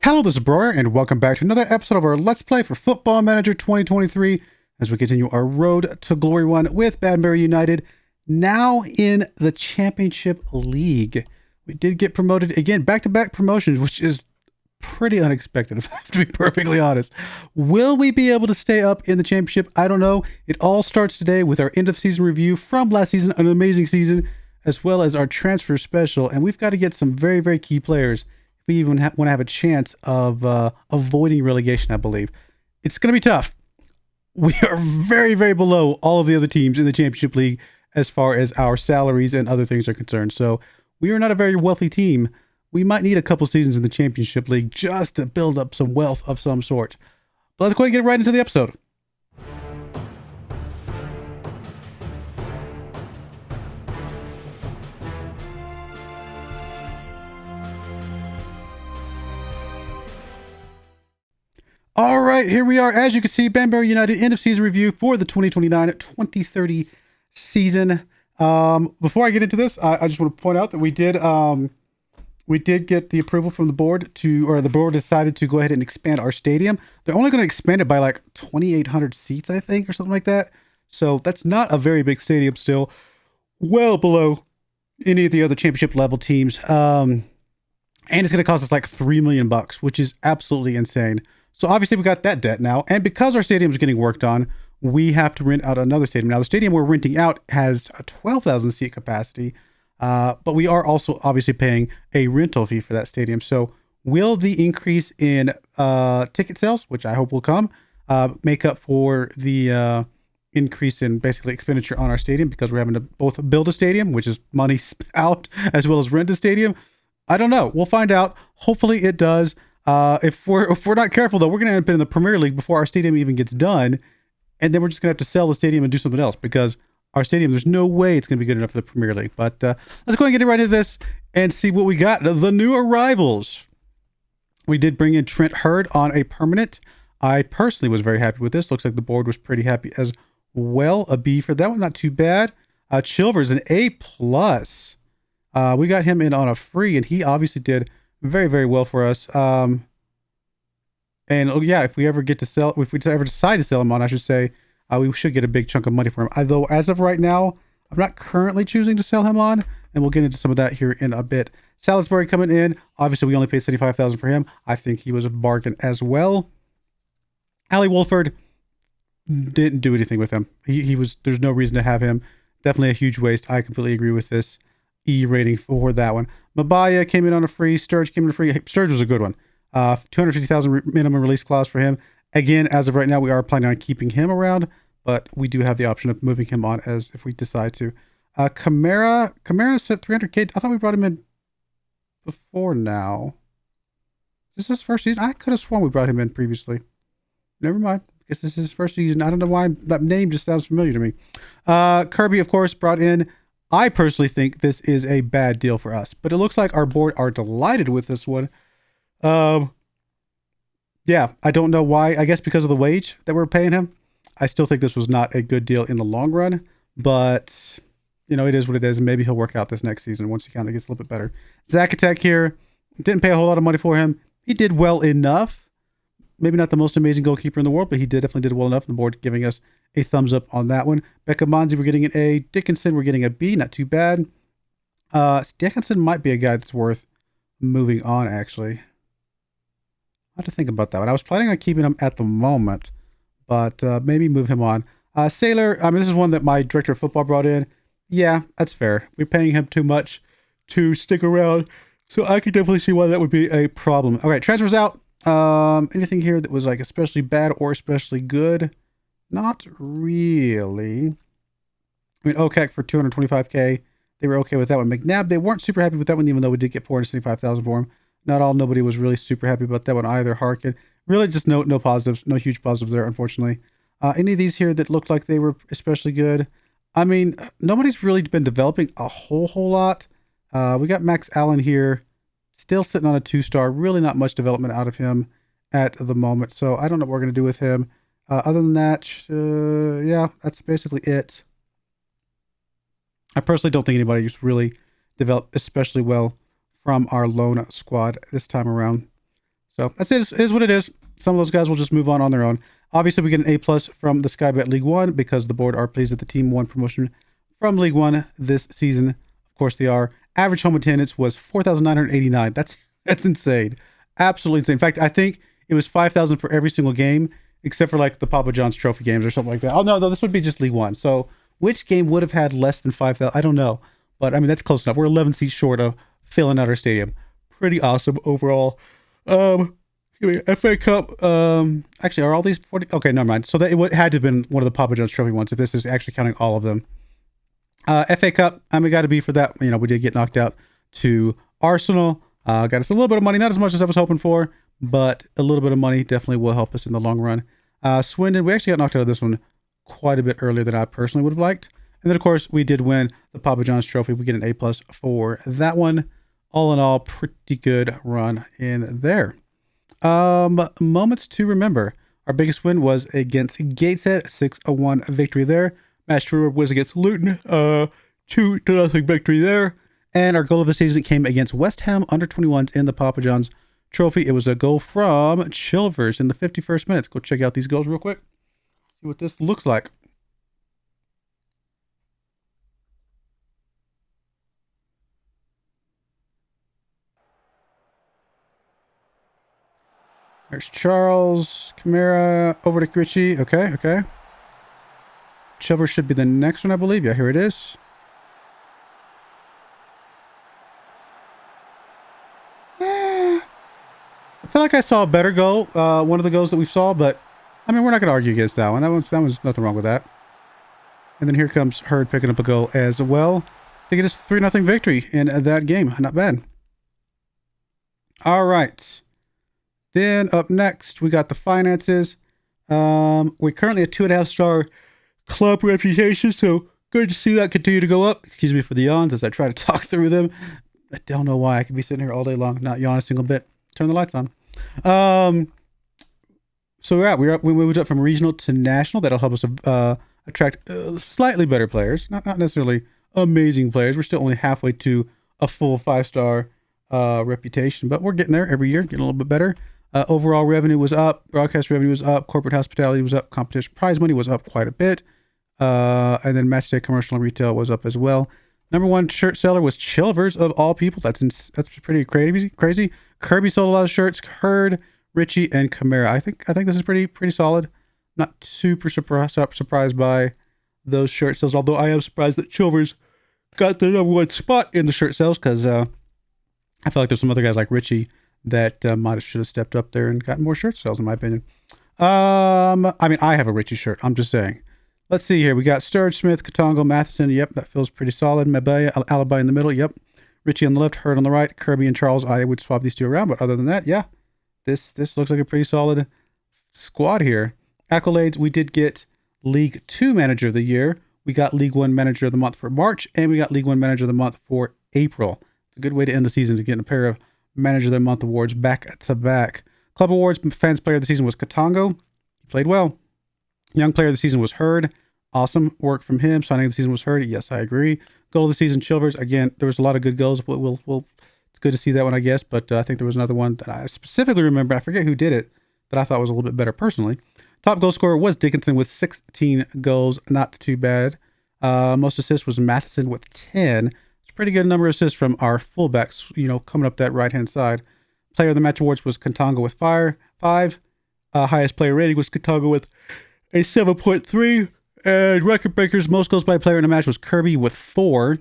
Hello, this is Broyar, and welcome back to another episode of our Let's Play for Football Manager 2023 as we continue our road to glory one with Banbury United, now in the Championship League. We did get promoted again, back-to-back promotions, which is pretty unexpected, if I have to be perfectly honest. Will we be able to stay up in the Championship? I don't know. It all starts today with our end-of-season review from last season, an amazing season, as well as our transfer special, and we've got to get some very, very key players. We even want to have a chance of avoiding relegation, I believe. It's going to be tough. We are very, very below all of the other teams in the Championship League as far as our salaries and other things are concerned. So we are not a very wealthy team. We might need a couple seasons in the Championship League just to build up some wealth of some sort. But let's go ahead and get right into the episode. All right, here we are. As you can see, Banbury United end of season review for the 2029-2030 season. Before I get into this, I just want to point out that we did get the approval from the board the board decided to go ahead and expand our stadium. They're only going to expand it by like 2,800 seats, I think, or something like that. So that's not a very big stadium still, well below any of the other championship level teams. And it's going to cost us like $3 million, which is absolutely insane. So obviously we got that debt now, and because our stadium is getting worked on, we have to rent out another stadium. Now the stadium we're renting out has a 12,000 seat capacity, but we are also obviously paying a rental fee for that stadium. So will the increase in ticket sales, which I hope will come, make up for the increase in basically expenditure on our stadium, because we're having to both build a stadium, which is money out, as well as rent a stadium? I don't know. We'll find out. Hopefully it does. If we're not careful, though, we're going to end up in the Premier League before our stadium even gets done, and then we're just going to have to sell the stadium and do something else, because our stadium, there's no way it's going to be good enough for the Premier League. But let's go ahead and get right into this and see what we got. The new arrivals. We did bring in Trent Hurd on a permanent. I personally was very happy with this. Looks like the board was pretty happy as well. A B for that one, not too bad. Chilvers, an A+. We got him in on a free, and he obviously did very, very well for us. And yeah, if we ever get to sell, if we ever decide to sell him on, I should say, we should get a big chunk of money for him. Although as of right now, I'm not currently choosing to sell him on, and we'll get into some of that here in a bit. Salisbury coming in. Obviously, we only paid $75,000 for him. I think he was a bargain as well. Ali Wolford, didn't do anything with him. He was. There's no reason to have him. Definitely a huge waste. I completely agree with this E rating for that one. Mabaya came in on a free. Sturge came in on a free. Sturge was a good one. 250,000 minimum release clause for him. Again, as of right now, we are planning on keeping him around, but we do have the option of moving him on as if we decide to. Kamara set 300K. I thought we brought him in before now. Is this his first season? I could have sworn we brought him in previously. Never mind. I guess this is his first season. I don't know why that name just sounds familiar to me. Kirby, of course, brought in. I personally think this is a bad deal for us, but it looks like our board are delighted with this one. Yeah, I don't know why. I guess because of the wage that we're paying him. I still think this was not a good deal in the long run, but you know, it is what it is, and maybe he'll work out this next season once he kind of gets a little bit better. Zacatech here, didn't pay a whole lot of money for him. He did well enough. Maybe not the most amazing goalkeeper in the world, but he definitely did well enough. The board giving us a thumbs up on that one. Becca Monzi, we're getting an A. Dickinson, we're getting a B. Not too bad. Dickinson might be a guy that's worth moving on, actually. I have to think about that one. I was planning on keeping him at the moment, but maybe move him on. Sailor, I mean, this is one that my director of football brought in. Yeah, that's fair. We're paying him too much to stick around, so I could definitely see why that would be a problem. All right, transfers out. Anything here that was like especially bad or especially good? Not really. I mean, OCAC for 225K. They were okay with that one. McNabb, they weren't super happy with that one, even though we did get 475,000 for him. Nobody was really super happy about that one either. Harkin, really just no positives, no huge positives there, unfortunately. Any of these here that looked like they were especially good? I mean, nobody's really been developing a whole lot. We got Max Allen here, still sitting on a 2-star. Really not much development out of him at the moment, so I don't know what we're going to do with him. Other than that, yeah, that's basically it. I personally don't think anybody's really developed especially well from our loan squad this time around. So that's it. Is what it is. Some of those guys will just move on their own. Obviously, we get an A+ from the Sky Bet League One because the board are pleased that the team won promotion from League One this season. Of course, they are. Average home attendance was 4,989. That's insane. Absolutely insane. In fact, I think it was 5,000 for every single game, except for like the Papa John's Trophy games or something like that. Oh, no, this would be just League One. So which game would have had less than 5,000? I don't know. But I mean, that's close enough. We're 11 seats short of filling out our stadium. Pretty awesome overall. FA Cup. Actually, are all these 40? Okay, never mind. So that it had to have been one of the Papa John's Trophy ones if this is actually counting all of them. FA Cup. I mean, got to be for that. You know, we did get knocked out to Arsenal. Got us a little bit of money, not as much as I was hoping for, but a little bit of money definitely will help us in the long run. Swindon. We actually got knocked out of this one quite a bit earlier than I personally would have liked. And then, of course, we did win the Papa John's Trophy. We get an A+ for that one. All in all, pretty good run in there. Moments to remember. Our biggest win was against Gateshead, 6-1 victory there. Match to was against Luton, 2-0 victory there. And our goal of the season came against West Ham under 21s in the Papa John's Trophy. It was a goal from Chilvers in the 51st minute. Go check out these goals real quick. See what this looks like. There's Charles, Camara, over to Richie. Okay. Chilvers should be the next one, I believe. Yeah, here it is. I feel like I saw a better goal. One of the goals that we saw, but I mean, we're not going to argue against that one. That was nothing wrong with that. And then here comes Hurd picking up a goal as well to get us 3-0 victory in that game. Not bad. All right. Then up next, we got the finances. We're currently a 2.5-star club reputation, so good to see that continue to go up. Excuse me for the yawns as I try to talk through them. I don't know why I could be sitting here all day long, not yawn a single bit. Turn the lights on. So we moved up from regional to national. That'll help us attract slightly better players, not necessarily amazing players. We're still only halfway to a full 5-star reputation, but we're getting there every year, getting a little bit better. Overall revenue was up, broadcast revenue was up, corporate hospitality was up, competition prize money was up quite a bit, and then match day commercial and retail was up as well. Number one shirt seller was Chilvers of all people. That's pretty crazy. Kirby sold a lot of shirts. Hurd, Richie, and Camara. I think this is pretty solid. Not super surprised by those shirt sales, although I am surprised that Chilvers got the number one spot in the shirt sales because I feel like there's some other guys like Richie that should have stepped up there and gotten more shirt sales, in my opinion. I mean, I have a Richie shirt. I'm just saying. Let's see here. We got Sturge, Smith, Katongo, Matheson. Yep, that feels pretty solid. Mabaya, Alibi in the middle. Yep. Richie on the left, Hurd on the right, Kirby and Charles. I would swap these two around, but other than that, yeah, this looks like a pretty solid squad here. Accolades, we did get League 2 Manager of the Year. We got League 1 Manager of the Month for March, and we got League 1 Manager of the Month for April. It's a good way to end the season to get a pair of Manager of the Month awards back to back. Club Awards, Fans Player of the Season was Katongo. He played well. Young Player of the Season was Hurd. Awesome work from him. Signing of the Season was Hurd. Yes, I agree. Goal of the Season, Chilvers. Again, there was a lot of good goals. It's good to see that one, I guess, but I think there was another one that I specifically remember. I forget who did it that I thought was a little bit better personally. Top goal scorer was Dickinson with 16 goals. Not too bad. Most assists was Matheson with 10. It's a pretty good number of assists from our fullbacks, coming up that right-hand side. Player of the Match Awards was Katongo with 5. Highest player rating was Katongo with a 7.3. And record breakers, most goals by a player in a match was Kirby with 4.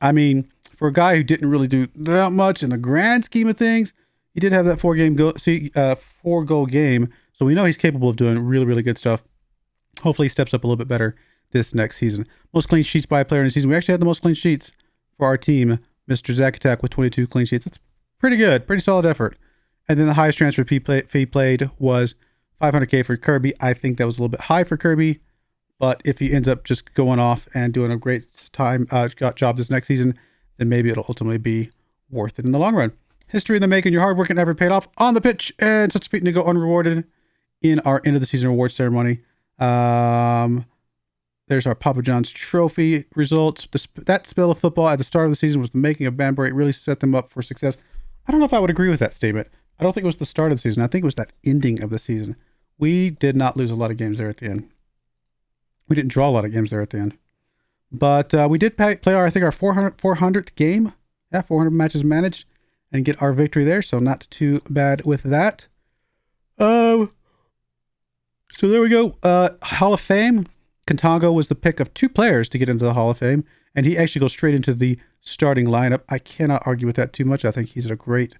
I mean, for a guy who didn't really do that much in the grand scheme of things, he did have that 4-goal game. So we know he's capable of doing really, really good stuff. Hopefully he steps up a little bit better this next season. Most clean sheets by a player in the season. We actually had the most clean sheets for our team, Mr. Zack Attack with 22 clean sheets. That's pretty good, pretty solid effort. And then the highest transfer fee played was $500K for Kirby. I think that was a little bit high for Kirby. But if he ends up just going off and doing a great job this next season, then maybe it'll ultimately be worth it in the long run. History in the making, your hard work and effort paid off on the pitch, and such a feat to go unrewarded in our end of the season awards ceremony. There's our Papa John's Trophy results. That spell of football at the start of the season was the making of Banbury. It really set them up for success. I don't know if I would agree with that statement. I don't think it was the start of the season. I think it was that ending of the season. We did not lose a lot of games there at the end. We didn't draw a lot of games there at the end. But we did play our, I think, our 400th game. Yeah, 400 matches managed and get our victory there. So not too bad with that. So there we go. Hall of Fame. Contango was the pick of 2 players to get into the Hall of Fame. And he actually goes straight into the starting lineup. I cannot argue with that too much. I think he's a great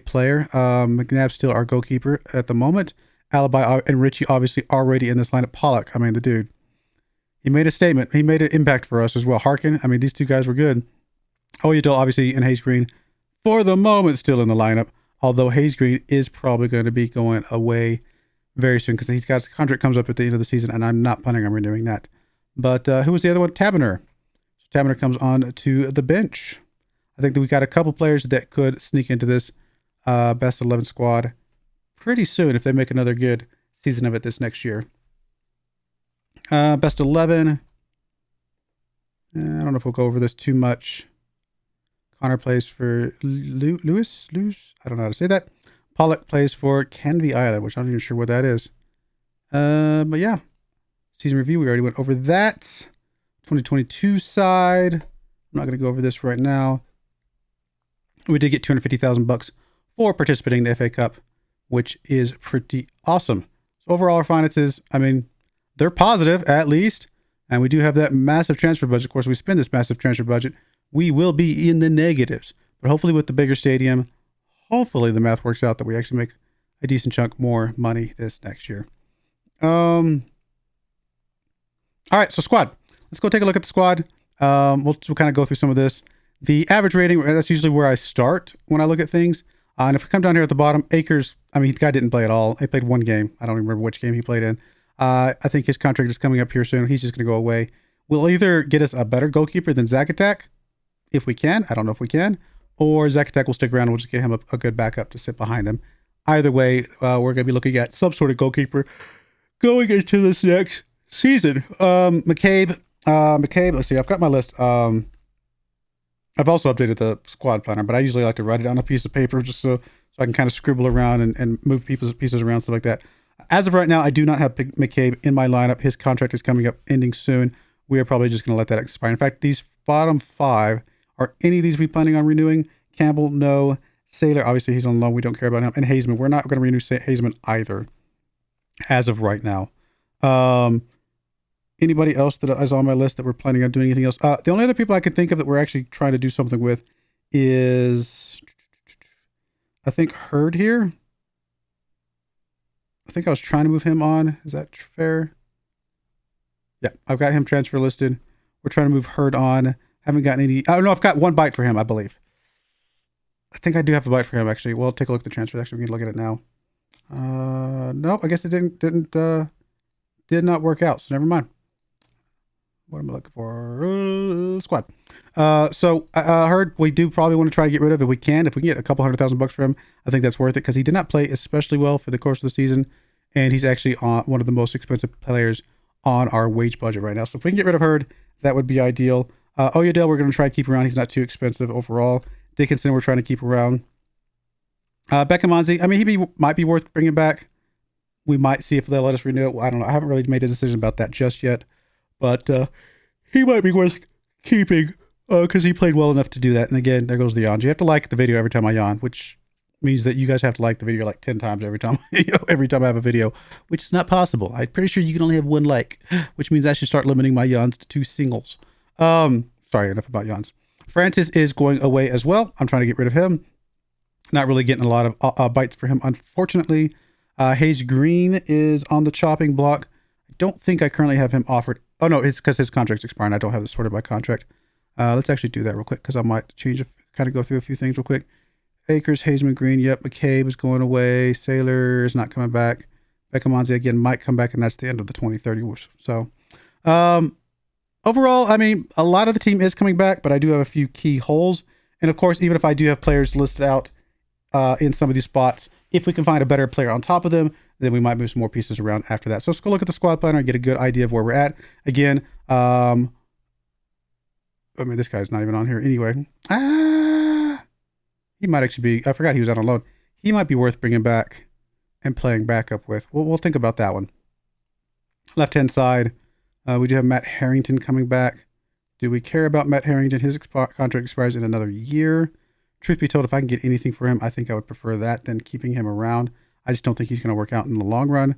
player. McNabb's still our goalkeeper at the moment. Alibi and Richie obviously already in this lineup. Pollock, I mean, the dude. He made a statement. He made an impact for us as well. Harkin, I mean, these 2 guys were good. Oyedel, obviously, and Hayes Green, for the moment, still in the lineup. Although Hayes Green is probably going to be going away very soon because he's got his contract comes up at the end of the season, and I'm not planning on renewing that. But who was the other one? Taberner. So Taberner comes on to the bench. I think that we got a couple players that could sneak into this best 11 squad pretty soon if they make another good season of it this next year. Best 11. I don't know if we'll go over this too much. Connor plays for Lewis. I don't know how to say that. Pollock plays for Canvey Island, which I'm not even sure what that is. But yeah, season review. We already went over that. 2022 side. I'm not going to go over this right now. We did get $250,000 for participating in the FA Cup, which is pretty awesome. So overall, our finances, I mean, they're positive at least. And we do have that massive transfer budget. Of course, we spend this massive transfer budget, we will be in the negatives. But hopefully with the bigger stadium, hopefully the math works out that we actually make a decent chunk more money this next year. All right, so squad. Let's go take a look at the squad. We'll kind of go through some of this. The average rating, that's usually where I start when I look at things. And if we come down here at the bottom, Akers, I mean, the guy didn't play at all. He played 1 game. I don't remember which game he played in. I think his contract is coming up here soon. He's just going to go away. We'll either get us a better goalkeeper than Zakatak, if we can. I don't know if we can. Or Zakatak will stick around and we'll just get him a good backup to sit behind him. Either way, we're going to be looking at some sort of goalkeeper going into this next season. McCabe, let's see. I've got my list. I've also updated the squad planner, but I usually like to write it on a piece of paper just so I can kind of scribble around and move pieces around, stuff like that. As of right now, I do not have McCabe in my lineup. His contract is coming up, ending soon. We are probably just going to let that expire. In fact, these bottom 5, are any of these we planning on renewing? Campbell, no. Saylor, obviously he's on loan. We don't care about him. And Hazeman, we're not going to renew Hazeman either, as of right now. Anybody else that is on my list that we're planning on doing anything else? The only other people I can think of that we're actually trying to do something with is, I think, Hurd here. I think I was trying to move him on. Is that fair? Yeah, I've got him transfer listed. We're trying to move Hurd on. Haven't gotten any. Oh, no, I've got 1 bite for him, I believe. I think I do have a bite for him, actually. Well, take a look at the transfer. Actually, we can look at it now. Nope, I guess it did not work out, so never mind. What am I looking for? Squad. So I heard we do probably want to try to get rid of if we can. If we can get a couple $100,000 for him, I think that's worth it because he did not play especially well for the course of the season, and he's actually one of the most expensive players on our wage budget right now. So if we can get rid of Hurd, that would be ideal. Oyedel, we're going to try to keep around. He's not too expensive overall. Dickinson, we're trying to keep around. Beckamanzi, I mean, might be worth bringing back. We might see if they'll let us renew it. Well, I don't know. I haven't really made a decision about that just yet. But he might be worth keeping because he played well enough to do that. And again, there goes the yawns. You have to like the video every time I yawn, which means that you guys have to like the video like 10 times every time, every time I have a video, which is not possible. I'm pretty sure you can only have 1 like, which means I should start limiting my yawns to 2 singles. Sorry, enough about yawns. Francis is going away as well. I'm trying to get rid of him. Not really getting a lot of bites for him, unfortunately. Hayes Green is on the chopping block. I don't think I currently have him offered. Oh, no, it's because his contract's expiring. I don't have this sorted by contract. Let's actually do that real quick because I might kind of go through a few things real quick. Akers, Hazeman, Green. Yep, McCabe is going away. Saylor is not coming back. Beckamanzi, again, might come back, and that's the end of the 2030. So, overall, I mean, a lot of the team is coming back, but I do have a few key holes. And, of course, even if I do have players listed out in some of these spots, if we can find a better player on top of them, then we might move some more pieces around after that. So let's go look at the squad planner and get a good idea of where we're at. Again, I mean, this guy's not even on here anyway. He might actually be, I forgot he was out on loan. he might be worth bringing back and playing backup with. We'll think about that one. Left-hand side, we do have Matt Harrington coming back. Do we care about Matt Harrington? His contract expires in another year. Truth be told, if I can get anything for him, I think I would prefer that than keeping him around. I just don't think he's going to work out in the long run.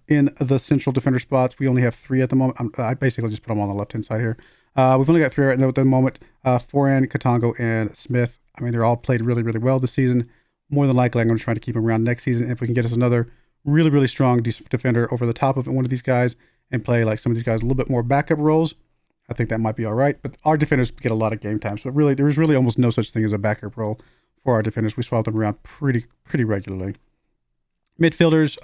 In the central defender spots, we only have 3 at the moment. I basically just put them on the left-hand side here. We've only got 3 right now at the moment. Foran, Katongo, and Smith. I mean, they're all played really, really well this season. More than likely, I'm going to try to keep him around next season. If we can get us another really, really strong defender over the top of one of these guys and play like some of these guys a little bit more backup roles, I think that might be all right. But our defenders get a lot of game time. So really, there is really almost no such thing as a backup role for our defenders. We swap them around pretty regularly. Midfielders,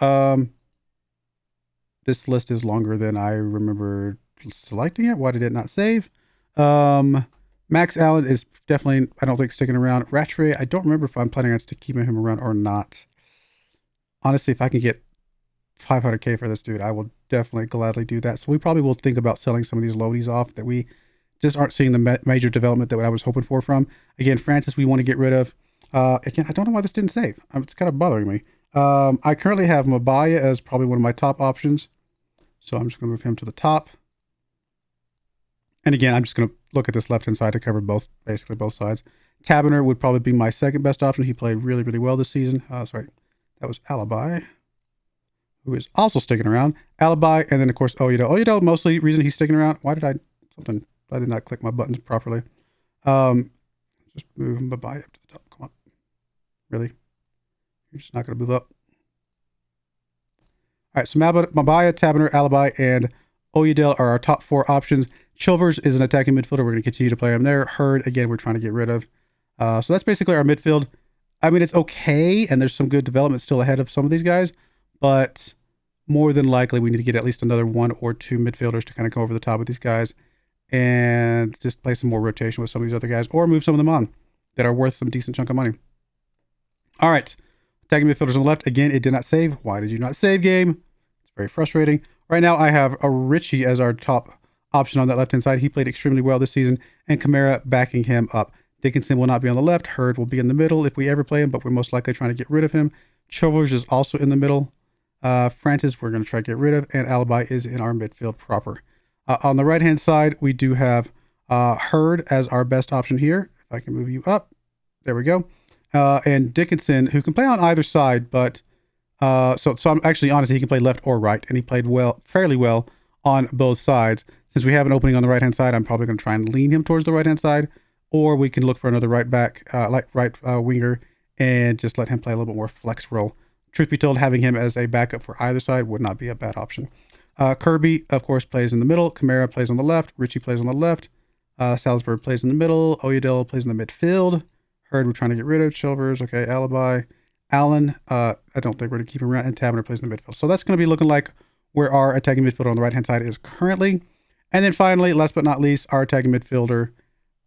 this list is longer than I remember selecting it. Why did it not save? Max Allen is definitely, I don't think, sticking around. Rattray, I don't remember if I'm planning on keeping him around or not. Honestly, if I can get 500K for this dude, I will definitely gladly do that. So we probably will think about selling some of these loadies off that we just aren't seeing the major development that I was hoping for from. Again, Francis, we want to get rid of. Again, I don't know why this didn't save. It's kind of bothering me. I currently have Mabaya as probably one of my top options. So I'm just going to move him to the top. And again, I'm just going to look at this left-hand side to cover basically both sides. Taberner would probably be my second best option. He played really, really well this season. Sorry, that was Alibi, who is also sticking around. Alibi, and then of course Oyedel. Oyedel, mostly reason he's sticking around. Why did I did not click my buttons properly. Just move Mabaya up to the top. Come on. Really? You're just not going to move up. All right, so Mabaya, Taberner, Alibi, and Oyedel are our top 4 options. Chilvers is an attacking midfielder. We're going to continue to play him there. Hurd, again, we're trying to get rid of. So that's basically our midfield. I mean, it's okay, and there's some good development still ahead of some of these guys, but more than likely we need to get at least another 1 or 2 midfielders to kind of go over the top of these guys and just play some more rotation with some of these other guys, or move some of them on that are worth some decent chunk of money. All right, attacking midfielders on the left. Again, it did not save. Why did you not save, game? It's very frustrating. Right now, I have a Richie as our top option on that left-hand side. He played extremely well this season, and Kamara backing him up. Dickinson will not be on the left. Hurd will be in the middle if we ever play him, but we're most likely trying to get rid of him. Chilvers is also in the middle. Francis, we're going to try to get rid of, and Alibi is in our midfield proper. On the right-hand side, we do have Hurd as our best option here. If I can move you up. There we go. And Dickinson, who can play on either side, but so I'm actually honest, he can play left or right, and he played fairly well on both sides. Since we have an opening on the right-hand side, I'm probably going to try and lean him towards the right-hand side, or we can look for another right back, winger, and just let him play a little bit more flex role. Truth be told, having him as a backup for either side would not be a bad option. Kirby, of course, plays in the middle. Kamara plays on the left. Richie plays on the left. Salisbury plays in the middle. Oyedel plays in the midfield. Hurd, we're trying to get rid of. Chilvers, okay. Alibi. Allen, I don't think we're going to keep him around. And Taberner plays in the midfield. So that's going to be looking like where our attacking midfielder on the right-hand side is currently. And then finally, last but not least, our attacking midfielder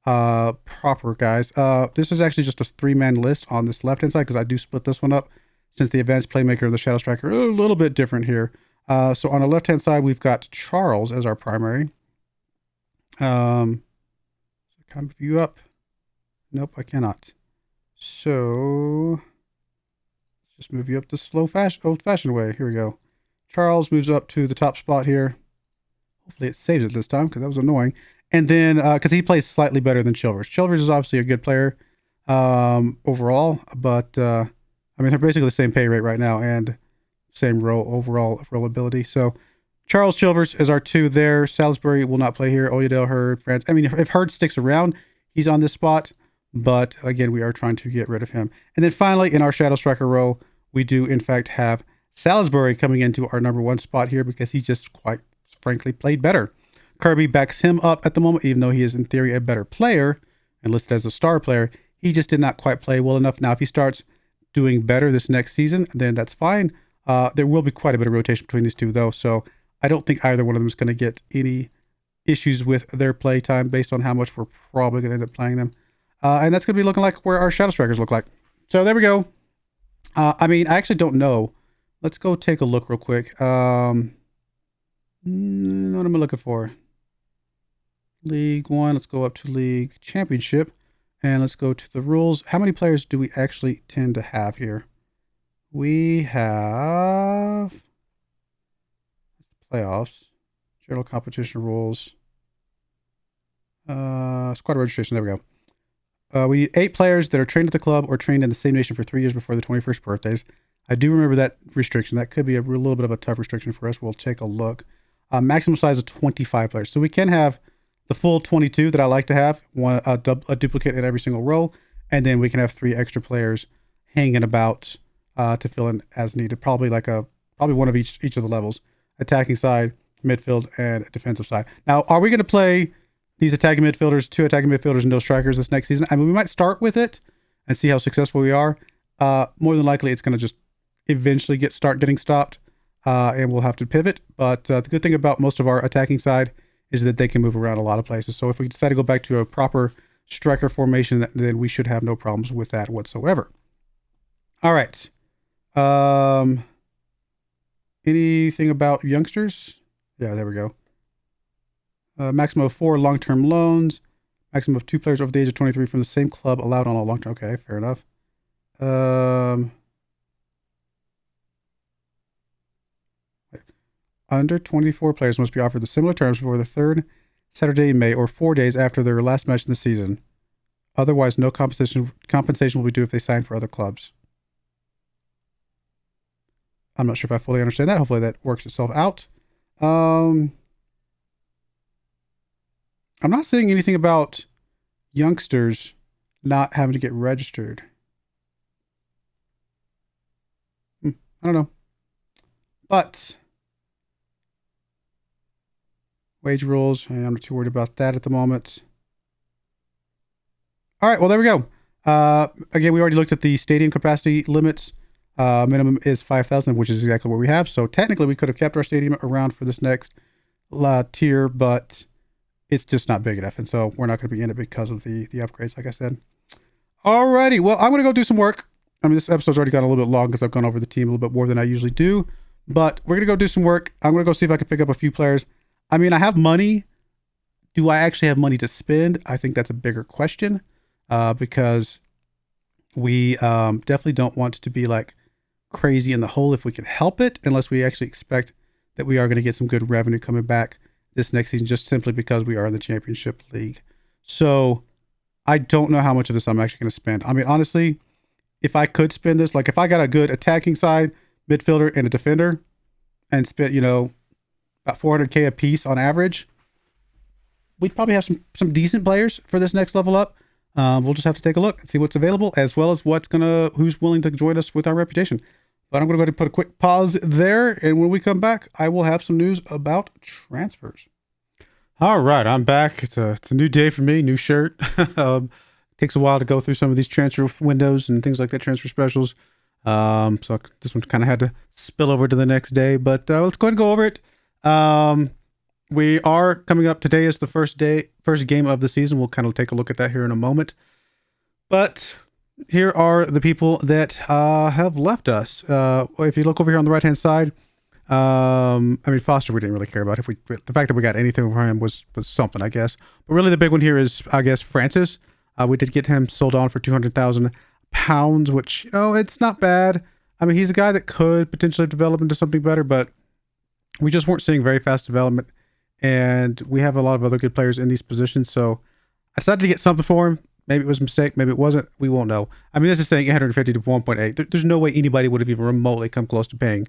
proper, guys. This is actually just a 3-man list on this left-hand side because I do split this one up since the advanced playmaker and the shadow striker are a little bit different here. So on the left-hand side, we've got Charles as our primary. Can I move you up? Nope, I cannot. So let's just move you up the old-fashioned way. Here we go. Charles moves up to the top spot here. Hopefully it saves it this time because that was annoying. And then, because he plays slightly better than Chilvers. Chilvers is obviously a good player overall, but I mean, they're basically the same pay rate right now and same overall role ability. So Charles, Chilvers is our 2 there. Salisbury will not play here. Oyedel, Hurd, France. I mean, if Hurd sticks around, he's on this spot. But again, we are trying to get rid of him. And then finally, in our shadow striker role, we do in fact have Salisbury coming into our number 1 spot here because he just quite frankly played better. Kirby backs him up at the moment, even though he is in theory a better player and listed as a star player. He just did not quite play well enough. Now, if he starts doing better this next season, then that's fine. There will be quite a bit of rotation between these 2, though. So I don't think either one of them is going to get any issues with their play time based on how much we're probably going to end up playing them. And that's going to be looking like where our shadow strikers look like. So there we go. I mean, I actually don't know. Let's go take a look real quick. What am I looking for? League 1. Let's go up to League Championship. And let's go to the rules. How many players do we actually tend to have here? We have playoffs, general competition rules, squad registration. There we go. We need 8 players that are trained at the club or trained in the same nation for 3 years before the 21st birthdays. I do remember that restriction. That could be a little bit of a tough restriction for us. We'll take a look. Maximum size of 25 players. So we can have the full 22 that I like to have, a duplicate in every single row, and then we can have 3 extra players hanging about to fill in as needed. Probably one of each of the levels: attacking side, midfield, and defensive side. Now, are we going to play these attacking midfielders, 2 attacking midfielders, and no strikers this next season? I mean, we might start with it and see how successful we are. More than likely, it's going to just eventually start getting stopped, and we'll have to pivot. But the good thing about most of our attacking side is that they can move around a lot of places. So if we decide to go back to a proper striker formation, then we should have no problems with that whatsoever. All right. Anything about youngsters? Yeah, there we go. Maximum of 4 long-term loans. Maximum of 2 players over the age of 23 from the same club allowed on all long-term. Okay, fair enough. Under 24 players must be offered the similar terms before the 3rd Saturday in May or 4 days after their last match in the season. Otherwise, no compensation will be due if they sign for other clubs. I'm not sure if I fully understand that. Hopefully that works itself out. I'm not seeing anything about youngsters not having to get registered. I don't know. But wage rules, I'm not too worried about that at the moment. All right, well, there we go. Again, we already looked at the stadium capacity limits. Minimum is 5,000, which is exactly what we have. So technically, we could have kept our stadium around for this next tier, but it's just not big enough. And so we're not going to be in it because of the upgrades, like I said. Alrighty, well, I'm going to go do some work. I mean, this episode's already got a little bit long because I've gone over the team a little bit more than I usually do. But we're going to go do some work. I'm going to go see if I can pick up a few players. I mean, I have money. Do I actually have money to spend? I think that's a bigger question because we definitely don't want to be like crazy in the hole if we can help it, unless we actually expect that we are going to get some good revenue coming back this next season, just simply because we are in the championship league. So I don't know how much of this I'm actually going to spend. I mean, honestly, if I could spend this, like if I got a good attacking side, midfielder, and a defender, and spent, about 400K a piece on average, we'd probably have some decent players for this next level up. We'll just have to take a look and see what's available, as well as who's willing to join us with our reputation. But I'm going to go ahead and put a quick pause there, and when we come back, I will have some news about transfers. All right, I'm back. It's a new day for me, new shirt. Takes a while to go through some of these transfer windows and things like that, transfer specials. So this one kind of had to spill over to the next day, but let's go ahead and go over it. We are coming up. Today is the first game of the season. We'll kind of take a look at that here in a moment. But here are the people that have left us. If you look over here on the right-hand side, I mean, Foster, we didn't really care about. The fact that we got anything from him was something, I guess. But really the big one here is, I guess, Francis. We did get him sold on for £200,000, which, it's not bad. I mean, he's a guy that could potentially develop into something better, but we just weren't seeing very fast development. And we have a lot of other good players in these positions. So I decided to get something for him. Maybe it was a mistake. Maybe it wasn't. We won't know. I mean, this is saying 850 to 1.8. There's no way anybody would have even remotely come close to paying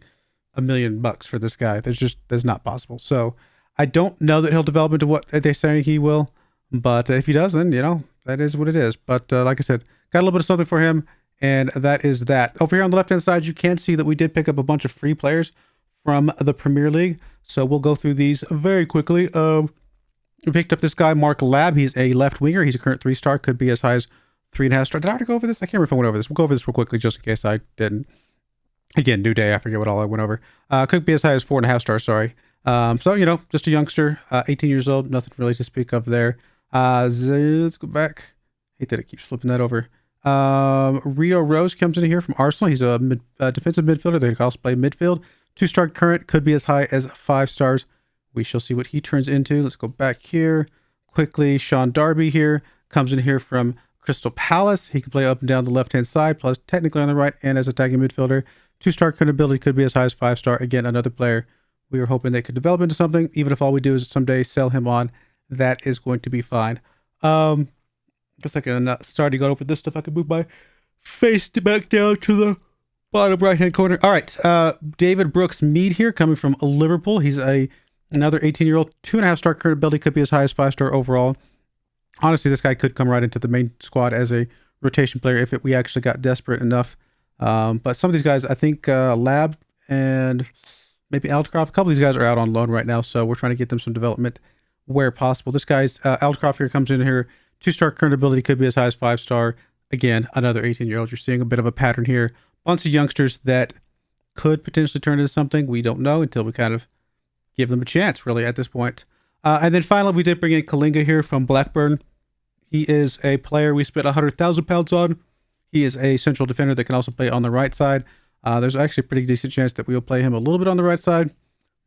$1 million for this guy. That's not possible. So I don't know that he'll develop into what they're saying he will. But if he does, then, that is what it is. But like I said, got a little bit of something for him. And that is that. Over here on the left-hand side, you can see that we did pick up a bunch of free players from the Premier League. So we'll go through these very quickly. We picked up this guy, Mark Lab. He's a left winger. He's a current 3-star. Could be as high as 3.5 star. Did I already go over this? I can't remember if I went over this. We'll go over this real quickly just in case I didn't. Again, new day. I forget what all I went over. Could be as high as 4.5 stars. Sorry. So, just a youngster, 18 years old. Nothing really to speak of there. Let's go back. Hate that it keeps flipping that over. Rio Rose comes in here from Arsenal. He's a defensive midfielder. They can also play midfield. 2-star current, could be as high as 5 stars. We shall see what he turns into. Let's go back here quickly. Sean Darby here comes in here from Crystal Palace. He can play up and down the left-hand side, plus technically on the right and as attacking midfielder. 2-star current ability, could be as high as 5-star. Again, another player we are hoping they could develop into something. Even if all we do is someday sell him on, that is going to be fine. Guess I can start to go over this stuff. I can move my face back down to the bottom right-hand corner. All right, David Brooks Mead here, coming from Liverpool. He's another 18-year-old, 2.5-star current ability, could be as high as 5-star overall. Honestly, this guy could come right into the main squad as a rotation player if we actually got desperate enough. But some of these guys, I think Lab and maybe Aldcroft, a couple of these guys are out on loan right now, so we're trying to get them some development where possible. This guy's Aldcroft here comes in here, 2-star current ability, could be as high as 5-star. Again, another 18-year-old. You're seeing a bit of a pattern here. Bunch of youngsters that could potentially turn into something. We don't know until we kind of give them a chance, really, at this point. And then finally, we did bring in Kalinga here from Blackburn. He is a player we spent £100,000 on. He is a central defender that can also play on the right side. There's actually a pretty decent chance that we'll play him a little bit on the right side.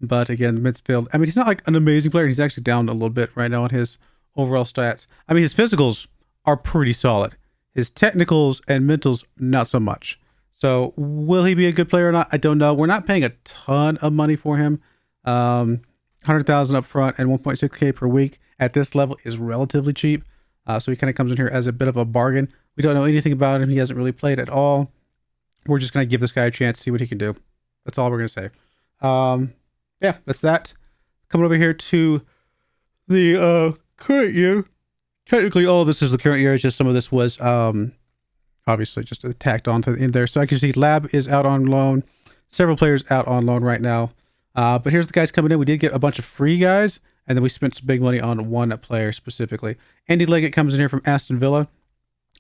But again, midfield, I mean, he's not like an amazing player. He's actually down a little bit right now on his overall stats. I mean, his physicals are pretty solid. His technicals and mentals, not so much. So will he be a good player or not? I don't know. We're not paying a ton of money for him. 100,000 up front and 1.6K per week at this level is relatively cheap. So he kind of comes in here as a bit of a bargain. We don't know anything about him. He hasn't really played at all. We're just going to give this guy a chance, see what he can do. That's all we're going to say. Yeah, that's that. Coming over here to the current year. Technically, all of this is the current year. It's just some of this was obviously just tacked onto in there. So I can see Lab is out on loan. Several players out on loan right now. But here's the guys coming in. We did get a bunch of free guys, and then we spent some big money on one player specifically. Andy Leggett comes in here from Aston Villa.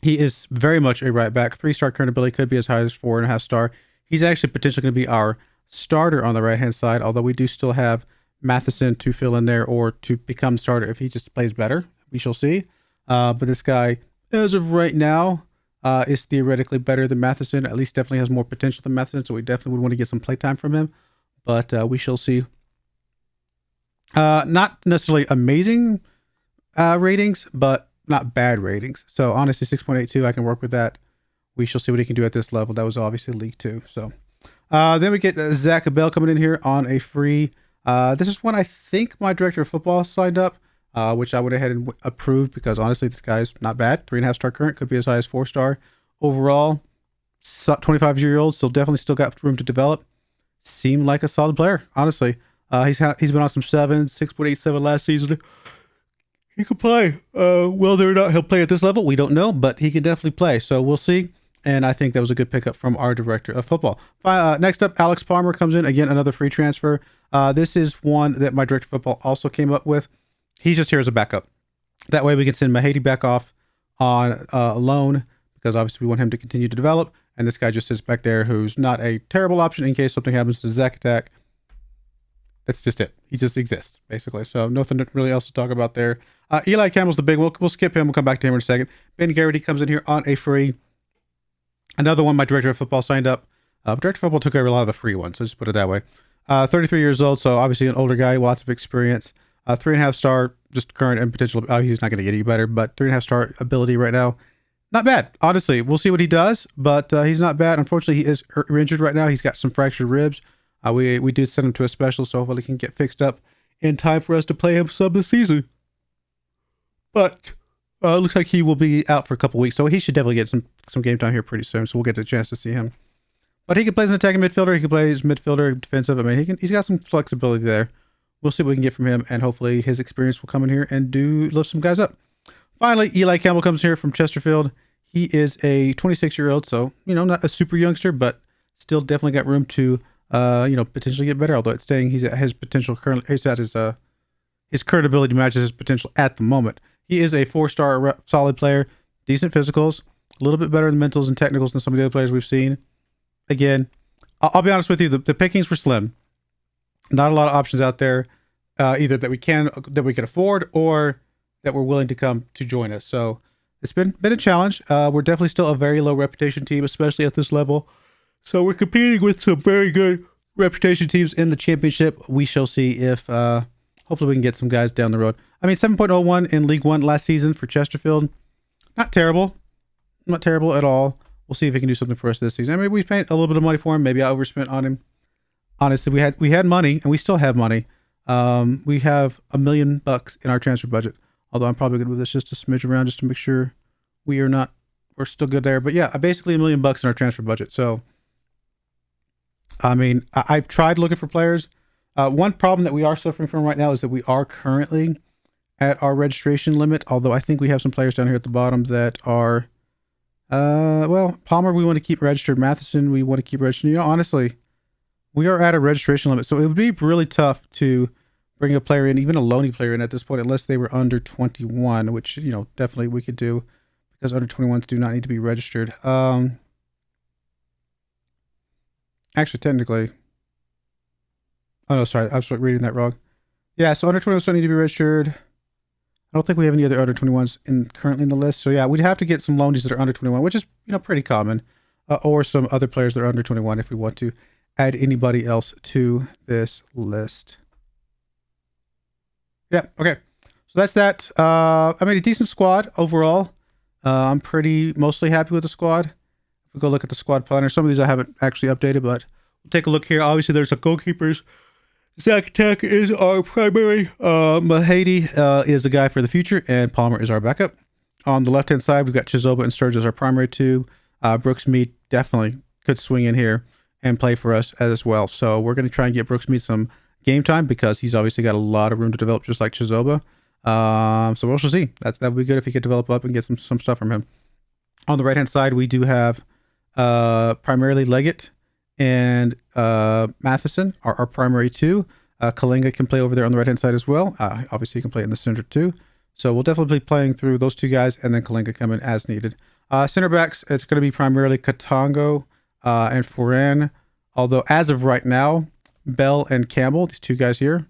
He is very much a right back. 3-star current ability, could be as high as 4.5-star. He's actually potentially going to be our starter on the right-hand side, although we do still have Matheson to fill in there or to become starter if he just plays better. We shall see. But this guy, as of right now, is theoretically better than Matheson. At least definitely has more potential than Matheson, so we definitely would want to get some playtime from him. But we shall see. Not necessarily amazing ratings, but not bad ratings. So honestly, 6.82, I can work with that. We shall see what he can do at this level. That was obviously League 2. So then we get Zach Abell coming in here on a free. This is one I think my director of football signed up, which I went ahead and approved because honestly, this guy's not bad. 3.5-star current, could be as high as 4-star overall. 25-year-old, so definitely still got room to develop. Seemed like a solid player, honestly. He's been on some 7s, 6.87 last season. He could play. Whether or not he'll play at this level, we don't know, but he can definitely play. So we'll see. And I think that was a good pickup from our director of football. Next up, Alex Palmer comes in. Again, another free transfer. This is one that my director of football also came up with. He's just here as a backup. That way we can send Mahady back off on loan because obviously we want him to continue to develop. And this guy just sits back there who's not a terrible option in case something happens to Zach Attack. That's just it. He just exists, basically. So nothing really else to talk about there. Eli Campbell's the big one. We'll skip him. We'll come back to him in a second. Ben Garrity comes in here on a free. Another one my director of football signed up. Director of football took over a lot of the free ones, so just put it that way. 33 years old, so obviously an older guy, lots of experience. 3.5-star, just current and potential. He's not going to get any better, but 3.5-star ability right now. Not bad, honestly. We'll see what he does, but he's not bad. Unfortunately, he is injured right now. He's got some fractured ribs. We did send him to a special, so hopefully he can get fixed up in time for us to play him some this season. But looks like he will be out for a couple weeks, so he should definitely get some game time here pretty soon, so we'll get a chance to see him. But he can play as an attacking midfielder. He can play as midfielder, defensive. I mean, he's got some flexibility there. We'll see what we can get from him, and hopefully his experience will come in here and lift some guys up. Finally, Eli Campbell comes here from Chesterfield. He is a 26-year-old, so, not a super youngster, but still definitely got room to, potentially get better, although it's saying he's at his potential currently, he's at his current ability matches his potential at the moment. He is a 4-star solid player, decent physicals, a little bit better in mentals and technicals than some of the other players we've seen. Again, I'll be honest with you, the pickings were slim. Not a lot of options out there, either that we can afford or that we're willing to come to join us. So it's been a challenge. We're definitely still a very low reputation team, especially at this level. So we're competing with some very good reputation teams in the championship. We shall see if hopefully we can get some guys down the road. I mean, 7.01 in League 1 last season for Chesterfield. Not terrible. not terrible at all. We'll see if he can do something for us this season. I mean, we spent a little bit of money for him. Maybe I overspent on him. Honestly, we had money, and we still have money. We have $1 million in our transfer budget. Although I'm probably gonna move this just a smidge around just to make sure we're still good there. But yeah, basically $1 million in our transfer budget. So, I mean, I've tried looking for players. One problem that we are suffering from right now is that we are currently at our registration limit. Although I think we have some players down here at the bottom that are, well, Palmer we want to keep registered. Matheson we want to keep registered. You know, honestly, we are at a registration limit, so it would be really tough to bring a player in, even a loanee player in at this point, unless they were under 21, which, you know, definitely we could do because under 21s do not need to be registered. Actually, technically, oh no, sorry, I was reading that wrong. Yeah, so under 21s don't need to be registered. I don't think we have any other under 21s currently in the list. So yeah, we'd have to get some loanees that are under 21, which is, you know, pretty common, or some other players that are under 21 if we want to add anybody else to this list. Yeah, okay. So that's that. I mean, a decent squad overall. I'm mostly happy with the squad. If we go look at the squad planner, some of these I haven't actually updated, but we'll take a look here. Obviously, there's the goalkeepers. Zach Tech is our primary. Mahady is the guy for the future, and Palmer is our backup. On the left-hand side, we've got Chizoba and Sturge as our primary two. Brooks Mead definitely could swing in here and play for us as well. So we're going to try and get Brooks Mead some game time because he's obviously got a lot of room to develop, just like Chizoba. So we'll see. That would be good if he could develop up and get some stuff from him. On the right-hand side, we do have primarily Leggett and Matheson are our primary two. Kalinga can play over there on the right-hand side as well. Obviously, he can play in the center too. So we'll definitely be playing through those two guys, and then Kalinga come in as needed. Center backs, it's going to be primarily Katongo and Foran. Although, as of right now, Bell and Campbell, these two guys here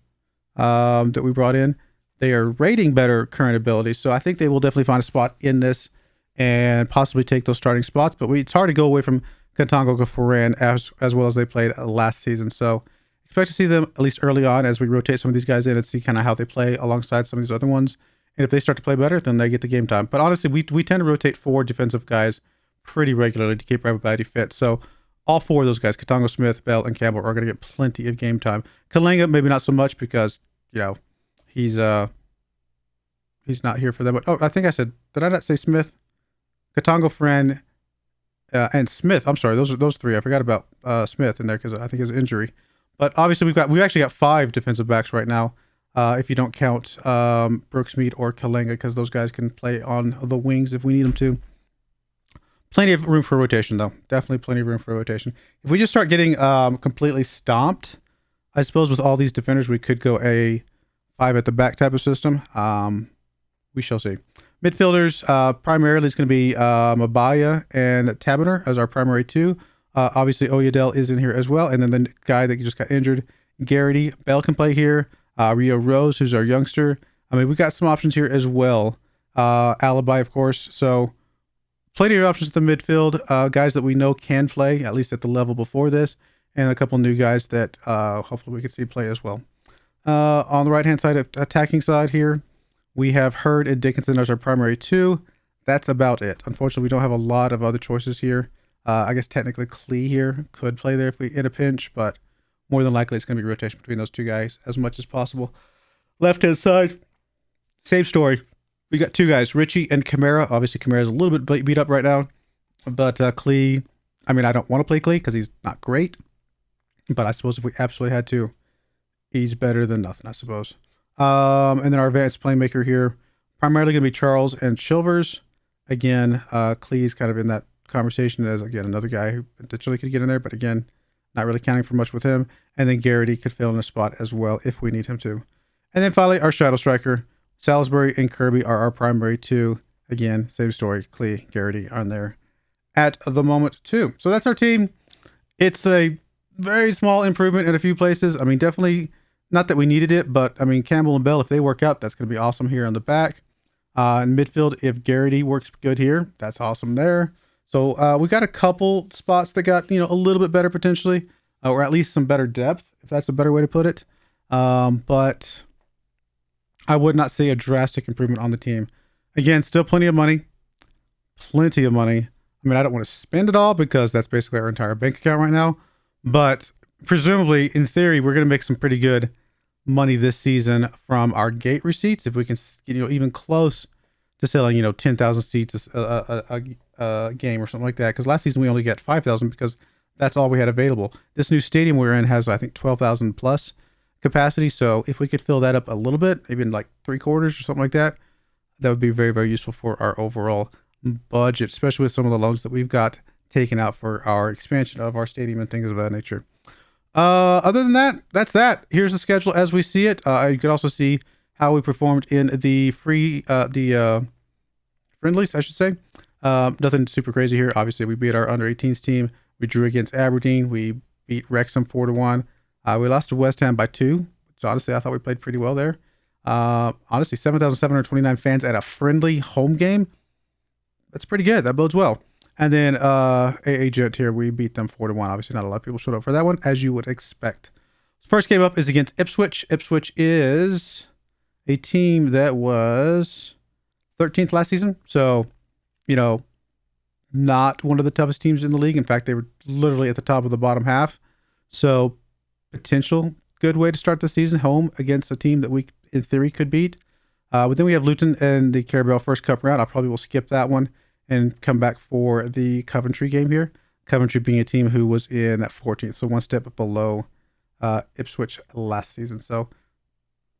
that we brought in, they are rating better current abilities. So I think they will definitely find a spot in this and possibly take those starting spots. But it's hard to go away from Katongo to Foran as well as they played last season. So expect to see them at least early on as we rotate some of these guys in and see kind of how they play alongside some of these other ones. And if they start to play better, then they get the game time. But honestly, we tend to rotate 4 defensive guys pretty regularly to keep everybody fit. So all 4 of those guys, Katongo, Smith, Bell, and Campbell, are going to get plenty of game time. Kalinga, maybe not so much because, you know, he's not here for them. But, oh, I think I said, did I not say Smith? Katongo, Friend, and Smith. I'm sorry, those 3. I forgot about Smith in there because I think his injury. But obviously, we've actually got 5 defensive backs right now. If you don't count Brooks Mead or Kalinga, because those guys can play on the wings if we need them to. Plenty of room for rotation, though. Definitely plenty of room for rotation. If we just start getting completely stomped, I suppose with all these defenders, we could go a 5 at the back type of system. We shall see. Midfielders, primarily it's going to be Mabaya and Taberner as our primary 2. Obviously, Oyedel is in here as well. And then the guy that just got injured, Garrity. Bell can play here. Rio Rose, who's our youngster. I mean, we got some options here as well. Alibi, of course. So plenty of options in the midfield. Guys that we know can play, at least at the level before this. And a couple new guys that hopefully we can see play as well. On the right-hand side, attacking side here, we have Hurd and Dickinson as our primary 2. That's about it. Unfortunately, we don't have a lot of other choices here. I guess technically Klee here could play there if we in a pinch, but more than likely it's going to be rotation between those 2 guys as much as possible. Left-hand side, same story. We got 2 guys, Richie and Kamara. Obviously, Kamara's a little bit beat up right now, but Klee, I mean, I don't want to play Klee because he's not great, but I suppose if we absolutely had to, he's better than nothing, I suppose. And then our advanced playmaker here, primarily going to be Charles and Chilvers. Again, Klee's kind of in that conversation as, again, another guy who potentially could get in there, but again, not really counting for much with him. And then Garrity could fill in a spot as well if we need him to. And then finally, our shadow striker, Salisbury and Kirby are our primary 2. Again, same story, Klee, Garrity on there at the moment too. So that's our team. It's a very small improvement in a few places. I mean, definitely not that we needed it, but I mean, Campbell and Bell, if they work out, that's going to be awesome here on the back. In midfield, if Garrity works good here, that's awesome there. So we got a couple spots that got, you know, a little bit better potentially, or at least some better depth, if that's a better way to put it. But I would not say a drastic improvement on the team. Again, still plenty of money, plenty of money. I mean, I don't want to spend it all because that's basically our entire bank account right now. But presumably, in theory, we're going to make some pretty good money this season from our gate receipts. If we can, even close to selling, 10,000 seats a game or something like that. Because last season we only got 5,000 because that's all we had available. This new stadium we're in has, I think, 12,000 plus capacity. So if we could fill that up a little bit, maybe in like 3/4 or something like that, that would be very, very useful for our overall budget, especially with some of the loans that we've got taken out for our expansion of our stadium and things of that nature. Other than that, that's that. Here's the schedule as we see it. You could also see how we performed in the friendlies, I should say. Nothing super crazy here. Obviously, we beat our under 18s team. We drew against Aberdeen. We beat Wrexham 4-1. We lost to West Ham by 2, which honestly I thought we played pretty well there. Honestly, 7,729 fans at a friendly home game. That's pretty good. That bodes well. And then AA Gent here, we beat them 4-1. Obviously, not a lot of people showed up for that one, as you would expect. First game up is against Ipswich. Ipswich is a team that was 13th last season. So, not one of the toughest teams in the league. In fact, they were literally at the top of the bottom half. So, potential good way to start the season, home against a team that we, in theory, could beat. But then we have Luton and the Carabao First Cup round. I probably will skip that one and come back for the Coventry game here. Coventry being a team who was in at 14th, so one step below Ipswich last season. So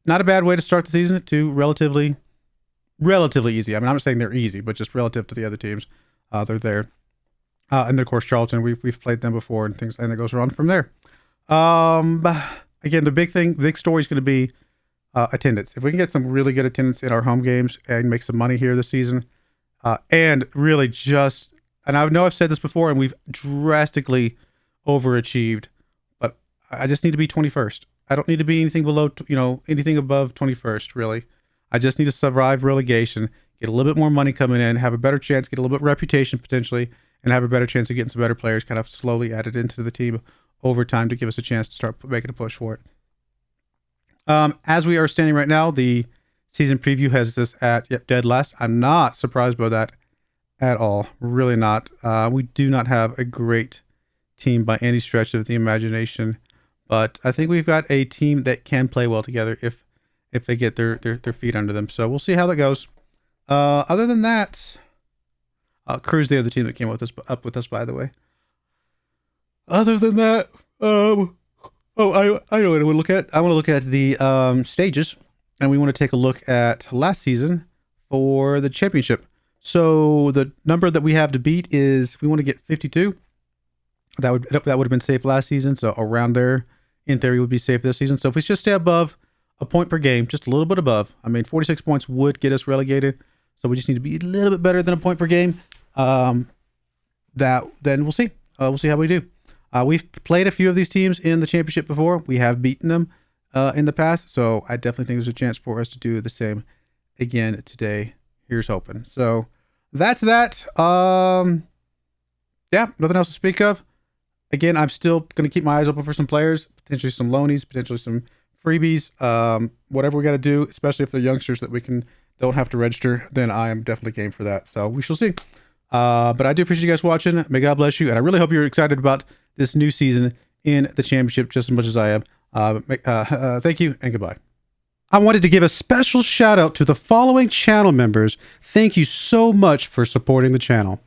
not a bad way to start the season. Two relatively easy. I mean, I'm not saying they're easy, but just relative to the other teams. They're there. And then, of course, Charlton, we've played them before and things, and it goes on from there. Again, the big story is going to be attendance. If we can get some really good attendance in our home games and make some money here this season, and really and I know I've said this before, and we've drastically overachieved, but I just need to be 21st. I don't need to be anything below, anything above 21st, really. I just need to survive relegation, get a little bit more money coming in, have a better chance, get a little bit of reputation potentially, and have a better chance of getting some better players kind of slowly added into the team over time to give us a chance to start making a push for it. As we are standing right now, the season preview has this at dead last. I'm not surprised by that at all. Really not. We do not have a great team by any stretch of the imagination, but I think we've got a team that can play well together if they get their feet under them. So we'll see how that goes. Other than that, Crew's the other team that came up with us, by the way. Other than that, I know what I want to look at. I want to look at the stages, and we want to take a look at last season for the championship. So the number that we have to beat is, we want to get 52. That would have been safe last season, so around there, in theory, would be safe this season. So if we just stay above a point per game, just a little bit above, 46 points would get us relegated. So we just need to be a little bit better than a point per game. Then we'll see. We'll see how we do. We've played a few of these teams in the championship before. We have beaten them in the past, so I definitely think there's a chance for us to do the same again today. Here's hoping. So that's that. Yeah, nothing else to speak of. Again, I'm still going to keep my eyes open for some players, potentially some loanies, potentially some freebies, whatever we got to do, especially if they're youngsters that we don't have to register, then I am definitely game for that. So we shall see. But I do appreciate you guys watching. May God bless you. And I really hope you're excited about this new season in the championship just as much as I am. Thank you and goodbye. I wanted to give a special shout out to the following channel members. Thank you so much for supporting the channel.